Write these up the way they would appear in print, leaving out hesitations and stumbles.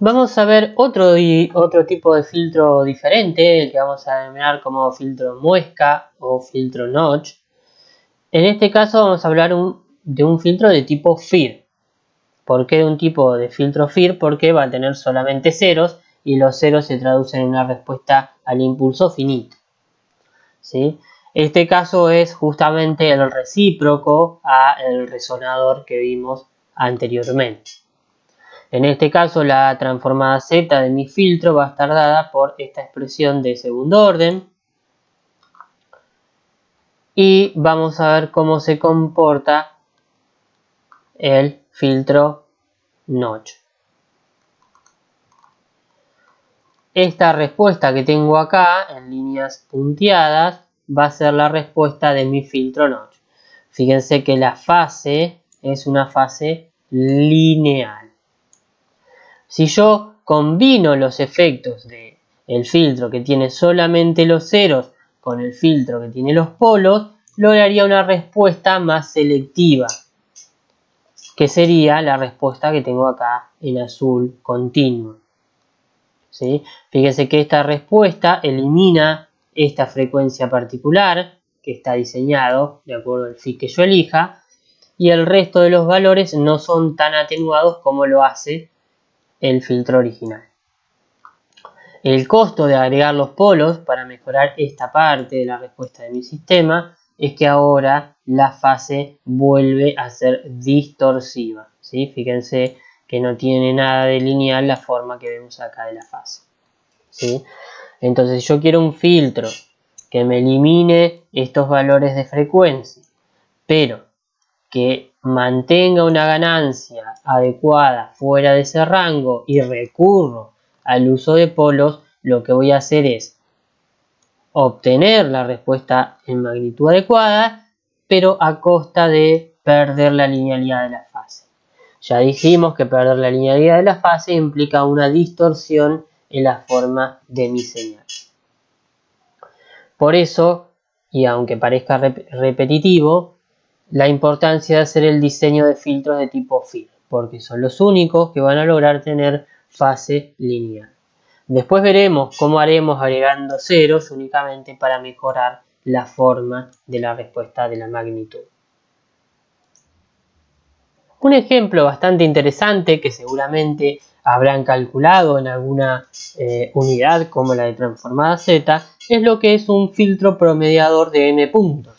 Vamos a ver otro tipo de filtro diferente, el que vamos a denominar como filtro muesca o filtro notch. En este caso vamos a hablar de un filtro de tipo FIR. ¿Por qué de un tipo de filtro FIR? Porque va a tener solamente ceros y los ceros se traducen en una respuesta al impulso finito, ¿sí? Este caso es justamente el recíproco al resonador que vimos anteriormente. En este caso la transformada Z de mi filtro va a estar dada por esta expresión de segundo orden. Y vamos a ver cómo se comporta el filtro notch. Esta respuesta que tengo acá en líneas punteadas va a ser la respuesta de mi filtro notch. Fíjense que la fase es una fase lineal. Si yo combino los efectos del filtro que tiene solamente los ceros con el filtro que tiene los polos, lograría una respuesta más selectiva, que sería la respuesta que tengo acá en azul continuo. ¿Sí? Fíjense que esta respuesta elimina esta frecuencia particular que está diseñado de acuerdo al FIT que yo elija, y el resto de los valores no son tan atenuados como lo hace el filtro original. El costo de agregar los polos para mejorar esta parte de la respuesta de mi sistema es que ahora la fase vuelve a ser distorsiva, ¿sí? Fíjense que no tiene nada de lineal la forma que vemos acá de la fase, ¿sí? Entonces, si yo quiero un filtro que me elimine estos valores de frecuencia, pero que mantenga una ganancia adecuada fuera de ese rango y recurro al uso de polos, lo que voy a hacer es obtener la respuesta en magnitud adecuada, pero a costa de perder la linealidad de la fase. Ya dijimos que perder la linealidad de la fase implica una distorsión en la forma de mi señal. Por eso, y aunque parezca repetitivo, la importancia de hacer el diseño de filtros de tipo FIR, porque son los únicos que van a lograr tener fase lineal. Después veremos cómo haremos agregando ceros únicamente para mejorar la forma de la respuesta de la magnitud. Un ejemplo bastante interesante que seguramente habrán calculado en alguna unidad como la de transformada Z es lo que es un filtro promediador de n puntos.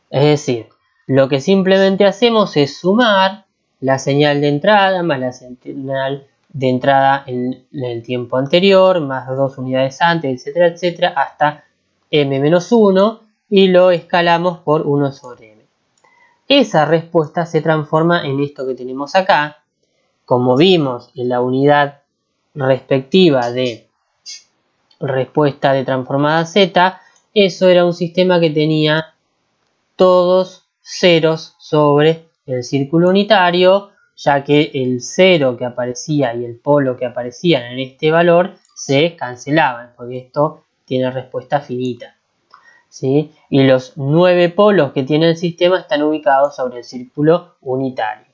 Es decir, lo que simplemente hacemos es sumar la señal de entrada más la señal de entrada en el tiempo anterior, más 2 unidades antes, etcétera, etcétera, hasta m-1 y lo escalamos por 1 sobre m. Esa respuesta se transforma en esto que tenemos acá. Como vimos en la unidad respectiva de respuesta de transformada Z, eso era un sistema que tenía todos ceros sobre el círculo unitario, ya que el cero que aparecía y el polo que aparecían en este valor se cancelaban, porque esto tiene respuesta finita, ¿sí? Y los 9 polos que tiene el sistema están ubicados sobre el círculo unitario.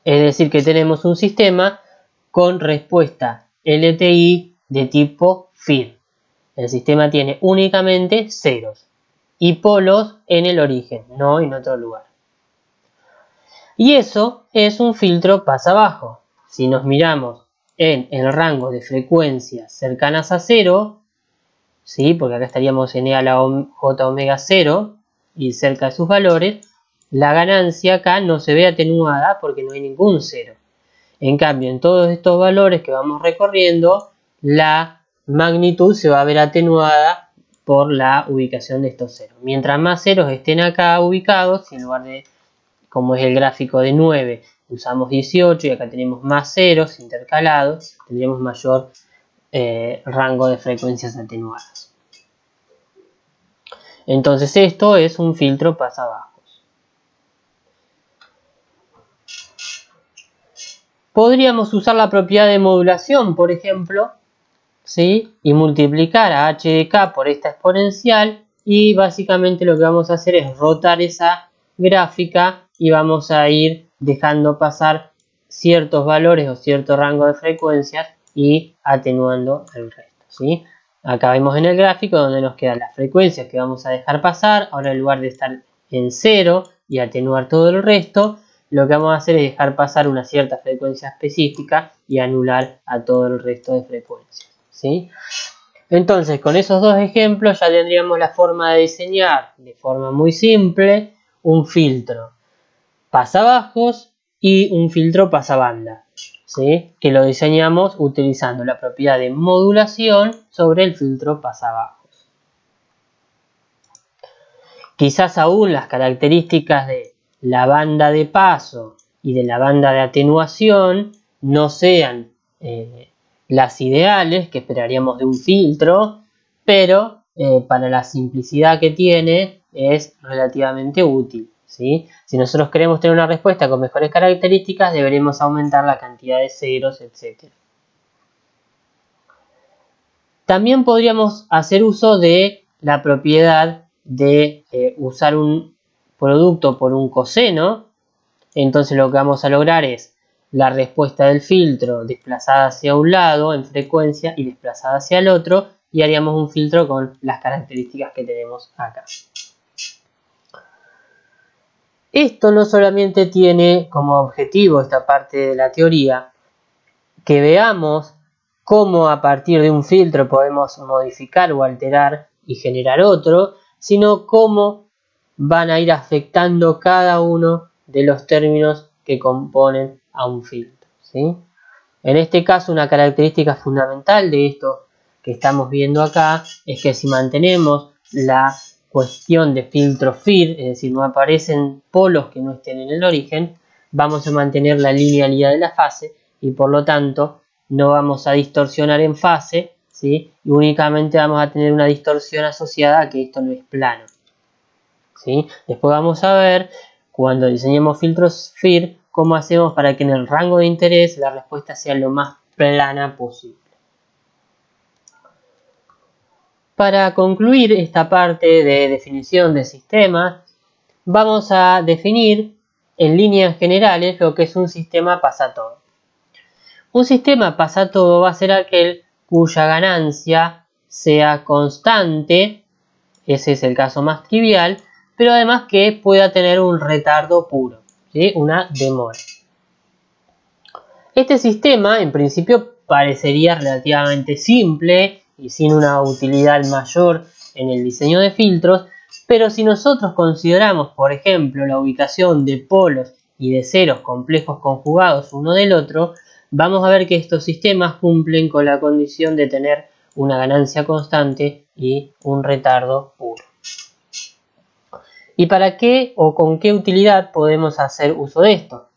Es decir, que tenemos un sistema con respuesta LTI de tipo FIR. El sistema tiene únicamente ceros y polos en el origen, no en otro lugar. Y eso es un filtro pasa abajo. Si nos miramos en el rango de frecuencias cercanas a 0, ¿sí? Porque acá estaríamos en E a la J omega 0 y cerca de sus valores, la ganancia acá no se ve atenuada porque no hay ningún cero. En cambio, en todos estos valores que vamos recorriendo, la magnitud se va a ver atenuada por la ubicación de estos ceros. Mientras más ceros estén acá ubicados, en lugar de, como es el gráfico de 9, usamos 18 y acá tenemos más ceros intercalados, tendríamos mayor rango de frecuencias atenuadas. Entonces esto es un filtro pasabajos. Podríamos usar la propiedad de modulación, por ejemplo, ¿sí? Y multiplicar a h de k por esta exponencial, y básicamente lo que vamos a hacer es rotar esa gráfica y vamos a ir dejando pasar ciertos valores o cierto rango de frecuencias y atenuando el resto, ¿sí? Acá vemos en el gráfico donde nos quedan las frecuencias que vamos a dejar pasar. Ahora, en lugar de estar en 0 y atenuar todo el resto, lo que vamos a hacer es dejar pasar una cierta frecuencia específica y anular a todo el resto de frecuencias, ¿sí? Entonces, con esos dos ejemplos ya tendríamos la forma de diseñar de forma muy simple un filtro pasabajos y un filtro pasabanda, ¿sí? Que lo diseñamos utilizando la propiedad de modulación sobre el filtro pasabajos. Quizás aún las características de la banda de paso y de la banda de atenuación no sean las ideales que esperaríamos de un filtro, pero para la simplicidad que tiene es relativamente útil, ¿sí? Si nosotros queremos tener una respuesta con mejores características, deberemos aumentar la cantidad de ceros, etc. También podríamos hacer uso de la propiedad de usar un producto por un coseno. Entonces lo que vamos a lograr es la respuesta del filtro desplazada hacia un lado en frecuencia y desplazada hacia el otro, y haríamos un filtro con las características que tenemos acá. Esto no solamente tiene como objetivo esta parte de la teoría, que veamos cómo a partir de un filtro podemos modificar o alterar y generar otro, sino cómo van a ir afectando cada uno de los términos que componen a un filtro, ¿sí? En este caso, una característica fundamental de esto que estamos viendo acá es que si mantenemos la cuestión de filtro FIR, es decir, no aparecen polos que no estén en el origen, vamos a mantener la linealidad de la fase y por lo tanto no vamos a distorsionar en fase, ¿sí? Y únicamente vamos a tener una distorsión asociada a que esto no es plano, ¿sí? Después vamos a ver, cuando diseñemos filtros FIR, cómo hacemos para que en el rango de interés la respuesta sea lo más plana posible. Para concluir esta parte de definición de sistemas, vamos a definir en líneas generales lo que es un sistema pasatodo. Un sistema pasatodo va a ser aquel cuya ganancia sea constante, ese es el caso más trivial, pero además que pueda tener un retardo puro, ¿sí? Una demora. Este sistema en principio parecería relativamente simple y sin una utilidad mayor en el diseño de filtros, pero si nosotros consideramos, por ejemplo, la ubicación de polos y de ceros complejos conjugados uno del otro, vamos a ver que estos sistemas cumplen con la condición de tener una ganancia constante y un retardo puro. ¿Y para qué o con qué utilidad podemos hacer uso de esto?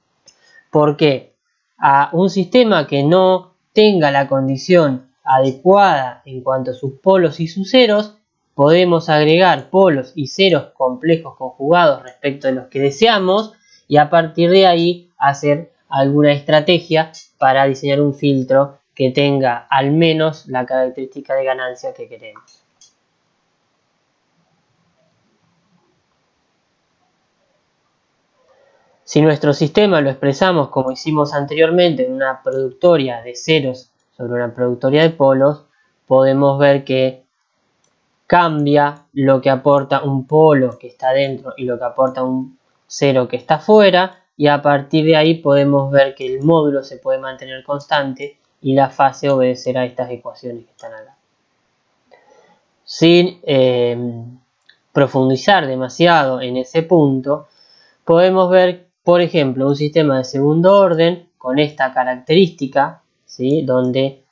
Porque a un sistema que no tenga la condición adecuada en cuanto a sus polos y sus ceros, podemos agregar polos y ceros complejos conjugados respecto de los que deseamos y a partir de ahí hacer alguna estrategia para diseñar un filtro que tenga al menos la característica de ganancia que queremos. Si nuestro sistema lo expresamos como hicimos anteriormente en una productoria de ceros sobre una productoria de polos, podemos ver que cambia lo que aporta un polo que está dentro y lo que aporta un cero que está fuera, y a partir de ahí podemos ver que el módulo se puede mantener constante y la fase obedecerá a estas ecuaciones que están acá. Sin profundizar demasiado en ese punto, podemos ver, por ejemplo, un sistema de segundo orden con esta característica, ¿sí? Donde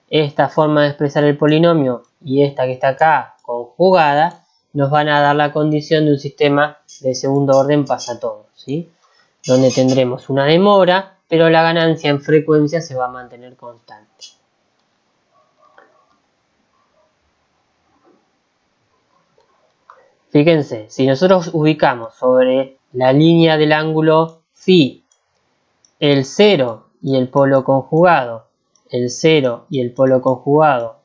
esta forma de expresar el polinomio y esta que está acá conjugada nos van a dar la condición de un sistema de segundo orden pasatodo, ¿sí? Donde tendremos una demora, pero la ganancia en frecuencia se va a mantener constante. Fíjense, si nosotros ubicamos sobre la línea del ángulo Φ el 0 y el polo conjugado, el 0 y el polo conjugado,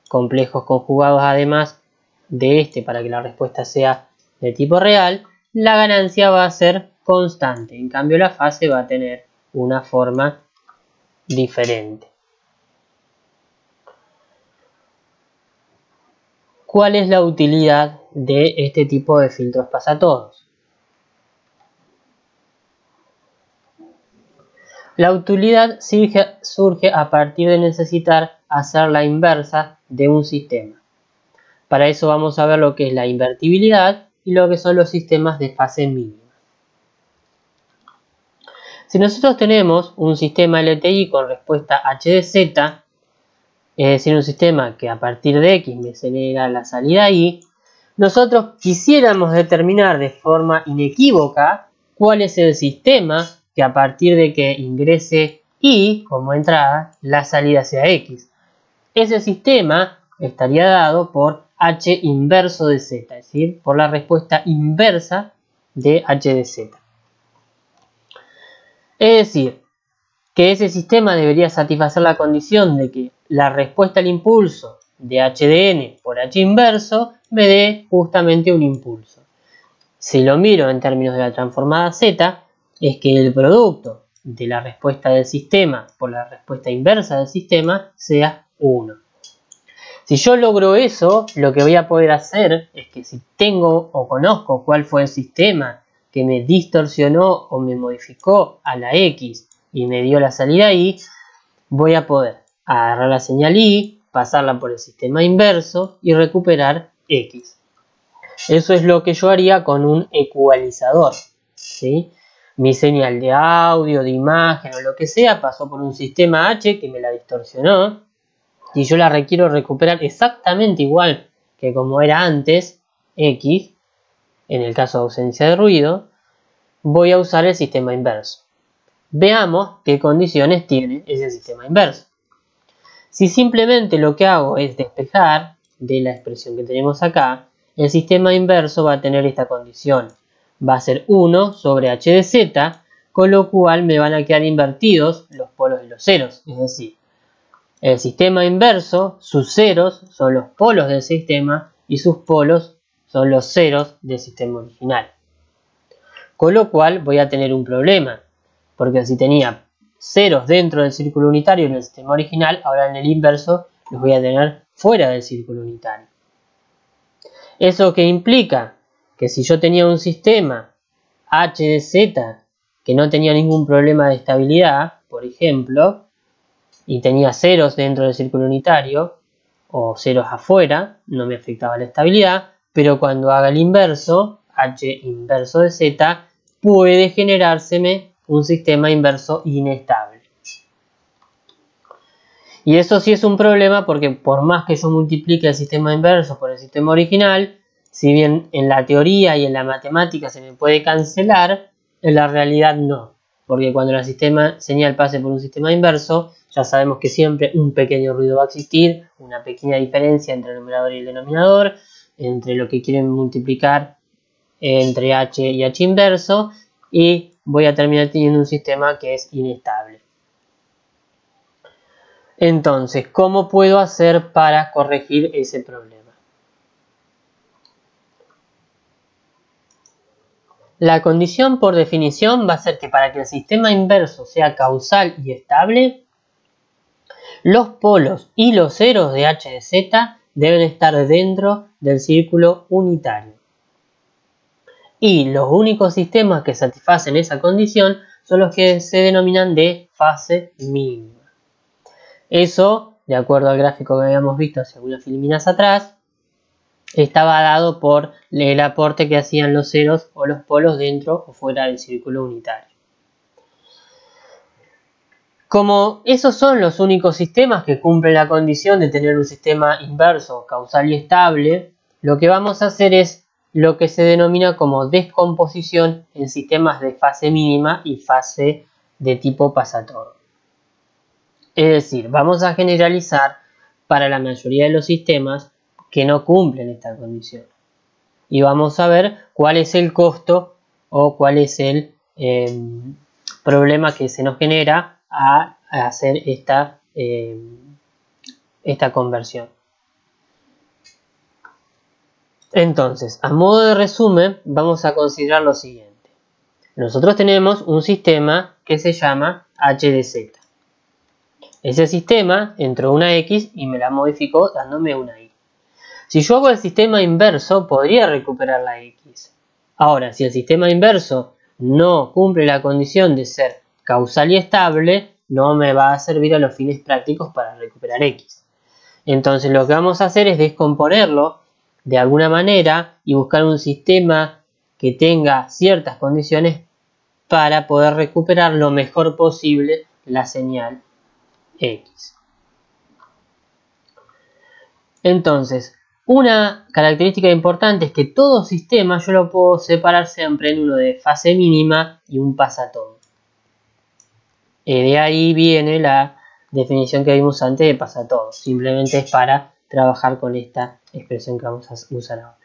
complejos conjugados además de este para que la respuesta sea de tipo real, la ganancia va a ser constante. En cambio la fase va a tener una forma diferente. ¿Cuál es la utilidad de este tipo de filtros pasatodos? La utilidad surge a partir de necesitar hacer la inversa de un sistema. Para eso vamos a ver lo que es la invertibilidad y lo que son los sistemas de fase mínima. Si nosotros tenemos un sistema LTI con respuesta H de Z, es decir, un sistema que a partir de X me genera la salida Y, nosotros quisiéramos determinar de forma inequívoca cuál es el sistema que a partir de que ingrese Y como entrada, la salida sea X. Ese sistema estaría dado por H inverso de Z, es decir, por la respuesta inversa de H de Z. Es decir, que ese sistema debería satisfacer la condición de que la respuesta al impulso de H de N por H inverso me dé justamente un impulso. Si lo miro en términos de la transformada Z, es que el producto de la respuesta del sistema por la respuesta inversa del sistema sea 1. Si yo logro eso, lo que voy a poder hacer es que si tengo o conozco cuál fue el sistema que me distorsionó o me modificó a la X y me dio la salida Y, voy a poder agarrar la señal Y, pasarla por el sistema inverso y recuperar X. Eso es lo que yo haría con un ecualizador, ¿sí? Mi señal de audio, de imagen o lo que sea pasó por un sistema H que me la distorsionó y yo la requiero recuperar exactamente igual que como era antes, X, en el caso de ausencia de ruido, voy a usar el sistema inverso. Veamos qué condiciones tiene ese sistema inverso. Si simplemente lo que hago es despejar de la expresión que tenemos acá, el sistema inverso va a tener esta condición. Va a ser 1 sobre H de Z, con lo cual me van a quedar invertidos los polos de los ceros. Es decir, el sistema inverso, sus ceros son los polos del sistema y sus polos son los ceros del sistema original. Con lo cual voy a tener un problema, porque si tenía ceros dentro del círculo unitario en el sistema original, ahora en el inverso los voy a tener fuera del círculo unitario. ¿Eso qué implica? Que si yo tenía un sistema H de Z que no tenía ningún problema de estabilidad, por ejemplo, y tenía ceros dentro del círculo unitario o ceros afuera, no me afectaba la estabilidad, pero cuando haga el inverso, H inverso de Z, puede generárseme un sistema inverso inestable. Y eso sí es un problema porque por más que yo multiplique el sistema inverso por el sistema original, si bien en la teoría y en la matemática se me puede cancelar, en la realidad no. Porque cuando la señal pase por un sistema inverso, ya sabemos que siempre un pequeño ruido va a existir, una pequeña diferencia entre el numerador y el denominador, entre lo que quieren multiplicar entre H y H inverso, y voy a terminar teniendo un sistema que es inestable. Entonces, ¿cómo puedo hacer para corregir ese problema? La condición por definición va a ser que para que el sistema inverso sea causal y estable, los polos y los ceros de H de Z deben estar dentro del círculo unitario. Y los únicos sistemas que satisfacen esa condición son los que se denominan de fase mínima. Eso, de acuerdo al gráfico que habíamos visto hace unas filminas atrás, estaba dado por el aporte que hacían los ceros o los polos dentro o fuera del círculo unitario. Como esos son los únicos sistemas que cumplen la condición de tener un sistema inverso, causal y estable, lo que vamos a hacer es lo que se denomina como descomposición en sistemas de fase mínima y fase de tipo pasatodo. Es decir, vamos a generalizar para la mayoría de los sistemas que no cumplen esta condición. Y vamos a ver cuál es el costo o cuál es el problema que se nos genera a hacer esta conversión. Entonces, a modo de resumen, vamos a considerar lo siguiente. Nosotros tenemos un sistema que se llama h de z. Ese sistema entró una x y me la modificó dándome una y. Si yo hago el sistema inverso, podría recuperar la x. Ahora, si el sistema inverso no cumple la condición de ser causal y estable, no me va a servir a los fines prácticos para recuperar x. Entonces lo que vamos a hacer es descomponerlo de alguna manera y buscar un sistema que tenga ciertas condiciones para poder recuperar lo mejor posible la señal x. Entonces, una característica importante es que todo sistema yo lo puedo separar siempre en uno de fase mínima y un pasatodo. De ahí viene la definición que vimos antes de pasatodo. Simplemente es para trabajar con esta expresión que vamos a usar ahora.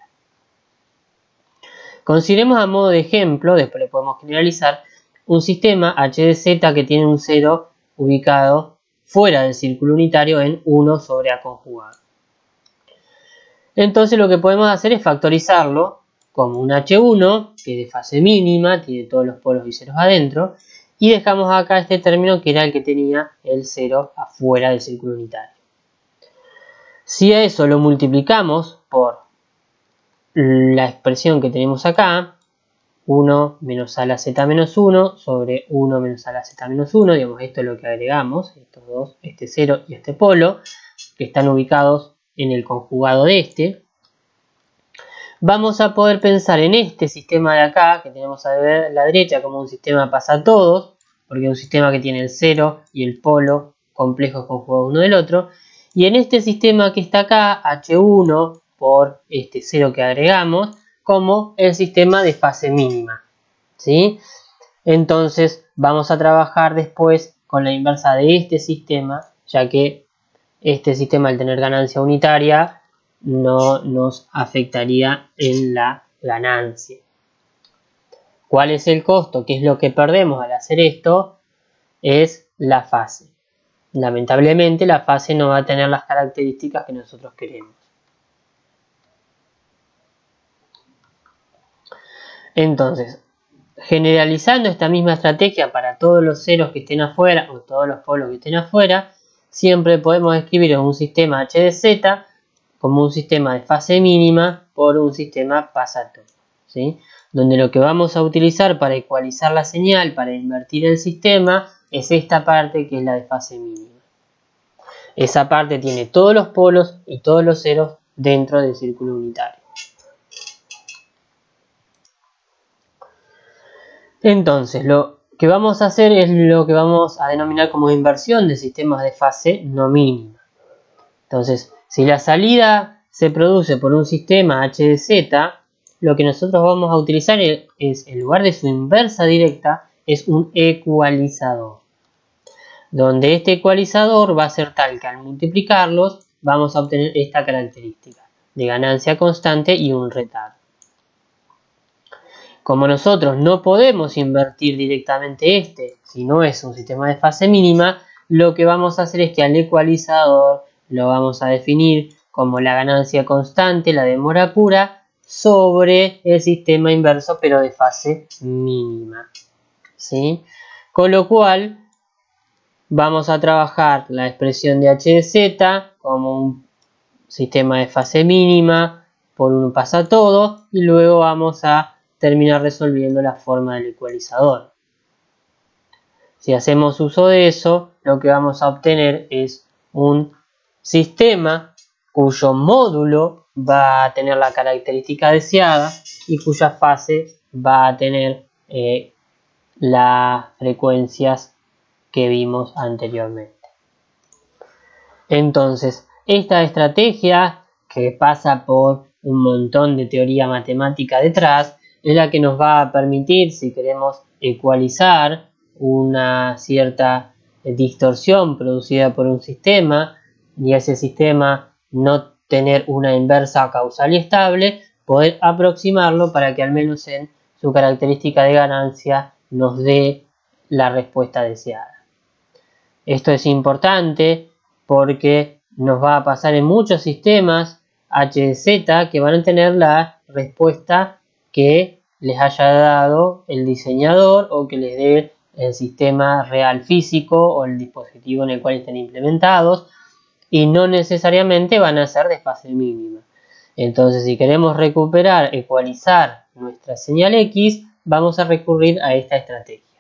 Consideremos a modo de ejemplo, después lo podemos generalizar, un sistema h de z que tiene un 0 ubicado fuera del círculo unitario en 1 sobre a conjugado. Entonces lo que podemos hacer es factorizarlo como un h1 que es de fase mínima, tiene todos los polos y ceros adentro, y dejamos acá este término que era el que tenía el 0 afuera del círculo unitario. Si a eso lo multiplicamos por la expresión que tenemos acá, 1 menos a la z menos 1 sobre 1 menos a la z menos 1, digamos, esto es lo que agregamos, estos dos, este 0 y este polo, que están ubicados en el conjugado de este. Vamos a poder pensar en este sistema de acá, que tenemos a la derecha, como un sistema pasatodos, porque es un sistema que tiene el 0 y el polo complejos conjugados uno del otro. Y en este sistema que está acá, h1 por este 0 que agregamos, como el sistema de fase mínima, ¿sí? Entonces vamos a trabajar después con la inversa de este sistema, ya que este sistema al tener ganancia unitaria no nos afectaría en la ganancia. ¿Cuál es el costo? ¿Qué es lo que perdemos al hacer esto? Es la fase. Lamentablemente la fase no va a tener las características que nosotros queremos. Entonces, generalizando esta misma estrategia para todos los ceros que estén afuera o todos los polos que estén afuera, siempre podemos escribir un sistema h de z como un sistema de fase mínima por un sistema pasatodo, ¿sí? Donde lo que vamos a utilizar para ecualizar la señal, para invertir el sistema, es esta parte que es la de fase mínima. Esa parte tiene todos los polos y todos los ceros dentro del círculo unitario. Entonces, lo que vamos a hacer es lo que vamos a denominar como inversión de sistemas de fase no mínima. Entonces, si la salida se produce por un sistema h de z, lo que nosotros vamos a utilizar es, en lugar de su inversa directa, es un ecualizador. Donde este ecualizador va a ser tal que al multiplicarlos vamos a obtener esta característica de ganancia constante y un retardo. Como nosotros no podemos invertir directamente este, si no es un sistema de fase mínima, lo que vamos a hacer es que al ecualizador lo vamos a definir como la ganancia constante, la demora pura, sobre el sistema inverso, pero de fase mínima, ¿sí? Con lo cual, vamos a trabajar la expresión de h de z como un sistema de fase mínima por un pasatodo, y luego vamos a terminar resolviendo la forma del ecualizador. Si hacemos uso de eso, lo que vamos a obtener es un sistema cuyo módulo va a tener la característica deseada y cuya fase va a tener las frecuencias que vimos anteriormente. Entonces, esta estrategia, que pasa por un montón de teoría matemática detrás, es la que nos va a permitir, si queremos ecualizar una cierta distorsión producida por un sistema y ese sistema no tener una inversa causal y estable, poder aproximarlo para que al menos en su característica de ganancia nos dé la respuesta deseada. Esto es importante porque nos va a pasar en muchos sistemas h de z que van a tener la respuesta que les haya dado el diseñador o que les dé el sistema real físico o el dispositivo en el cual estén implementados, y no necesariamente van a ser de fase mínima. Entonces, si queremos recuperar, ecualizar nuestra señal X, vamos a recurrir a esta estrategia.